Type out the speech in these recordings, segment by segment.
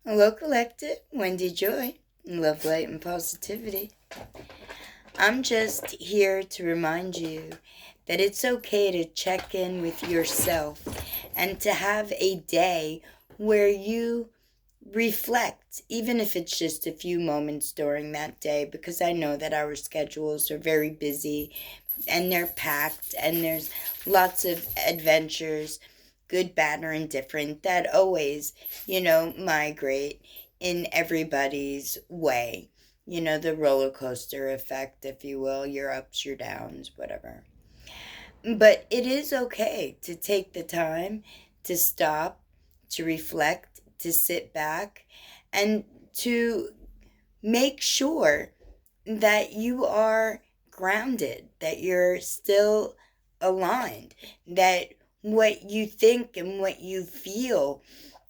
Hello, Collective. Wendy Joy. Love, light, and positivity. I'm just here to remind you that it's okay to check in with yourself and to have a day where you reflect, even if it's just a few moments during that day, because I know that our schedules are very busy and they're packed and there's lots of adventures, good, bad, or indifferent, that always, migrate in everybody's way. The roller coaster effect, if you will, your ups, your downs, whatever. But it is okay to take the time to stop, to reflect, to sit back, and to make sure that you are grounded, that you're still aligned, that what you think and what you feel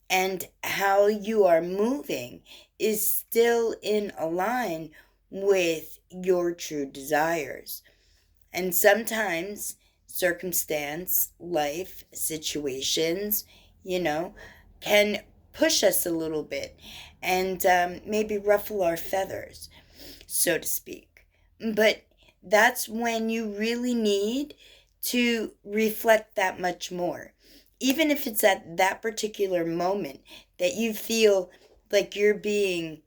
and how you are moving is still in align with your true desires. And sometimes circumstance, life, situations, you know, can push us a little bit and maybe ruffle our feathers, so to speak. But that's when you really need to reflect that much more. Even if it's at that particular moment that you feel like you're being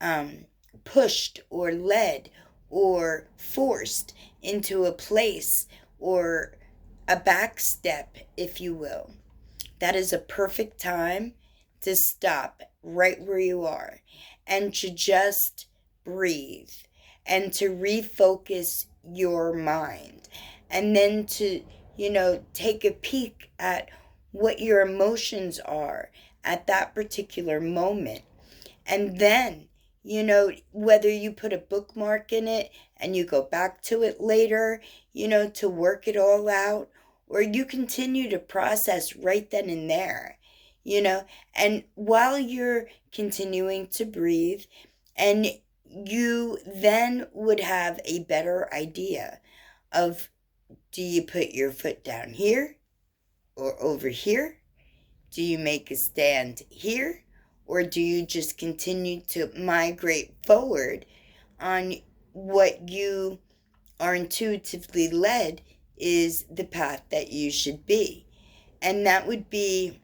um, pushed or led or forced into a place or a back step, if you will. That is a perfect time to stop right where you are and to just breathe and to refocus your mind and then to, take a peek at what your emotions are at that particular moment. And then, whether you put a bookmark in it and you go back to it later, to work it all out, or you continue to process right then and there, you know, and while you're continuing to breathe, and you then would have a better idea of, do you put your foot down here or over here? Do you make a stand here? Or do you just continue to migrate forward on what you are intuitively led is the path that you should be? And that would be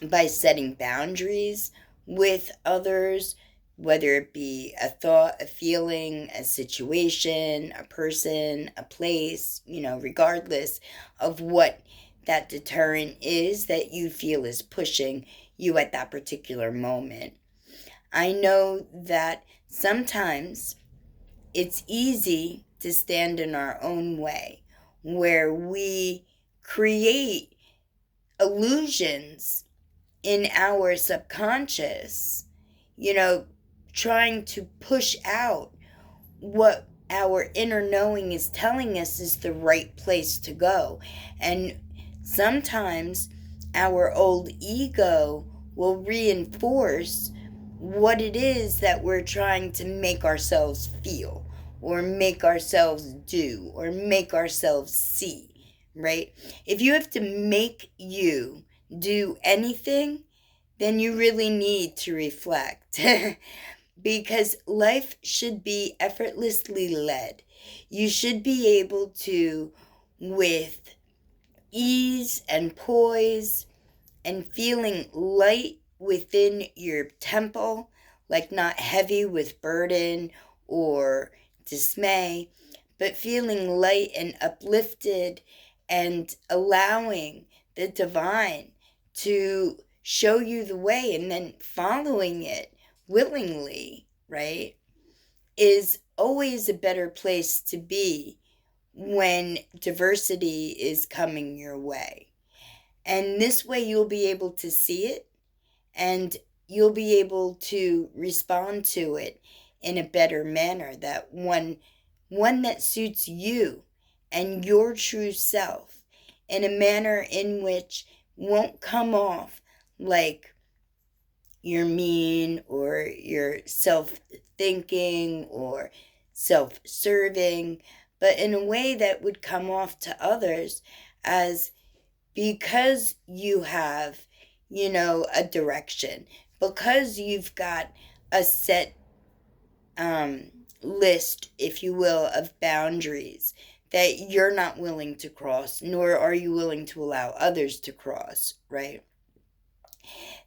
by setting boundaries with others, whether it be a thought, a feeling, a situation, a person, a place, regardless of what that deterrent is that you feel is pushing you at that particular moment. I know that sometimes it's easy to stand in our own way, where we create illusions in our subconscious, you know, trying to push out what our inner knowing is telling us is the right place to go. And sometimes our old ego will reinforce what it is that we're trying to make ourselves feel or make ourselves do or make ourselves see, right? If you have to make you do anything, then you really need to reflect. Because life should be effortlessly led. You should be able to, with ease and poise and feeling light within your temple, like not heavy with burden or dismay, but feeling light and uplifted and allowing the divine to show you the way and then following it willingly, right, is always a better place to be when diversity is coming your way. And this way you'll be able to see it and you'll be able to respond to it in a better manner, that one that suits you and your true self, in a manner in which won't come off like you're mean or you're self thinking or self serving, but in a way that would come off to others as, because you have, a direction, because you've got a set list, if you will, of boundaries that you're not willing to cross, nor are you willing to allow others to cross, right?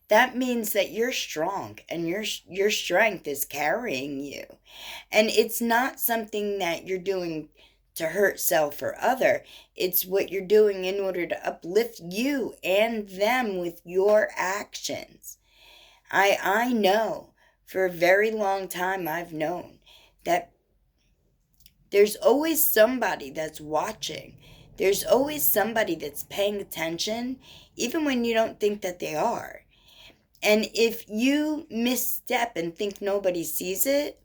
That means that you're strong and your strength is carrying you. And it's not something that you're doing to hurt self or other. It's what you're doing in order to uplift you and them with your actions. I know for a very long time I've known that there's always somebody that's watching. There's always somebody that's paying attention, even when you don't think that they are. And if you misstep and think nobody sees it,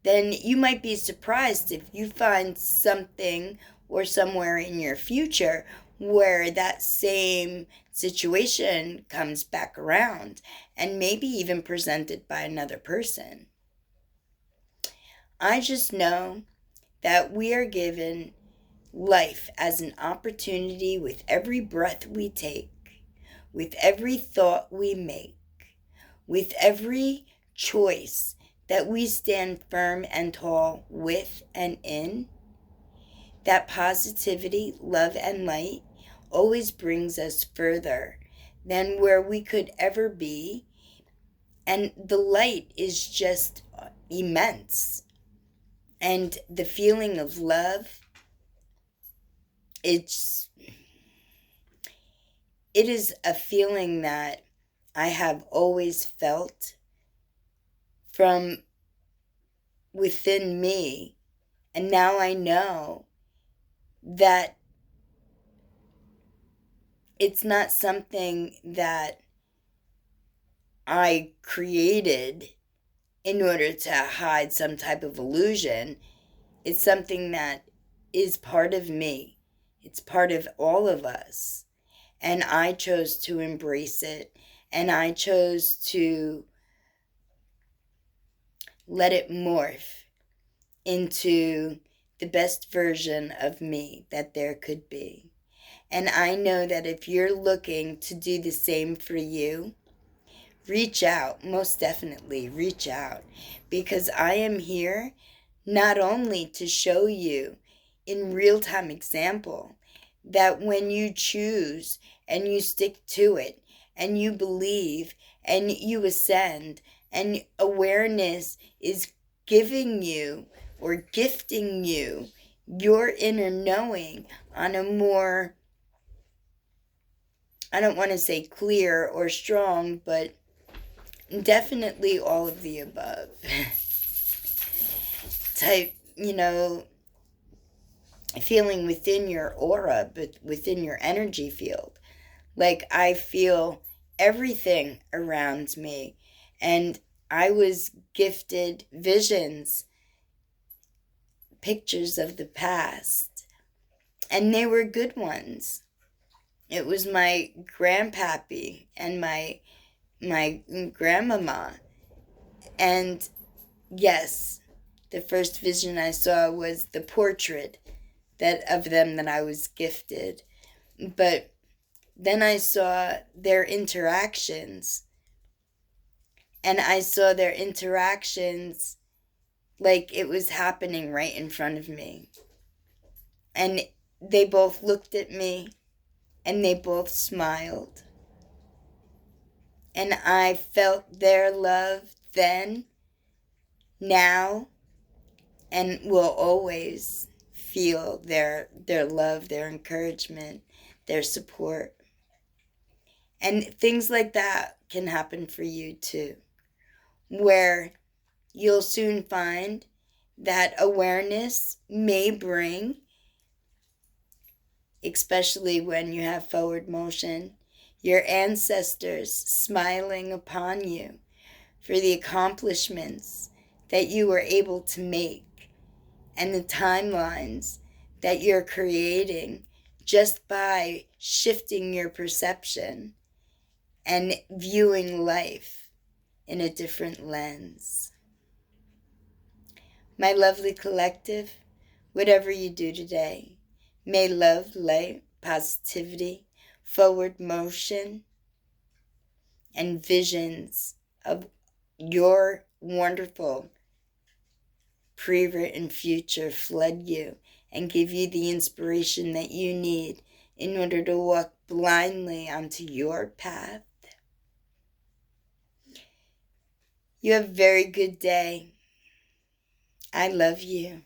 then you might be surprised if you find something or somewhere in your future where that same situation comes back around and maybe even presented by another person. I just know that we are given life as an opportunity with every breath we take, with every thought we make, with every choice that we stand firm and tall with and in. That positivity, love, and light always brings us further than where we could ever be. And the light is just immense. And the feeling of love, it is a feeling that I have always felt from within me. And now I know that it's not something that I created in order to hide some type of illusion. It's something that is part of me. It's part of all of us. And I chose to embrace it. And I chose to let it morph into the best version of me that there could be. And I know that if you're looking to do the same for you, reach out, most definitely reach out, because I am here not only to show you in real-time example that when you choose and you stick to it and you believe and you ascend and awareness is giving you or gifting you your inner knowing on a more, I don't want to say clear or strong, but definitely all of the above type, feeling within your aura, but within your energy field. Like I feel everything around me, and I was gifted visions, pictures of the past, and they were good ones. It was my grandpappy and my grandmama. And yes, the first vision I saw was the portrait of them that I was gifted. But then I saw their interactions. And I saw their interactions like it was happening right in front of me. And they both looked at me and they both smiled. And I felt their love then, now, and will always feel their love, their encouragement, their support. And things like that can happen for you too, where you'll soon find that awareness may bring, especially when you have forward motion, your ancestors smiling upon you for the accomplishments that you were able to make and the timelines that you're creating just by shifting your perception and viewing life in a different lens. My lovely collective, whatever you do today, may love, light, positivity, forward motion, and visions of your wonderful pre-written future flood you and give you the inspiration that you need in order to walk blindly onto your path. You have a very good day. I love you.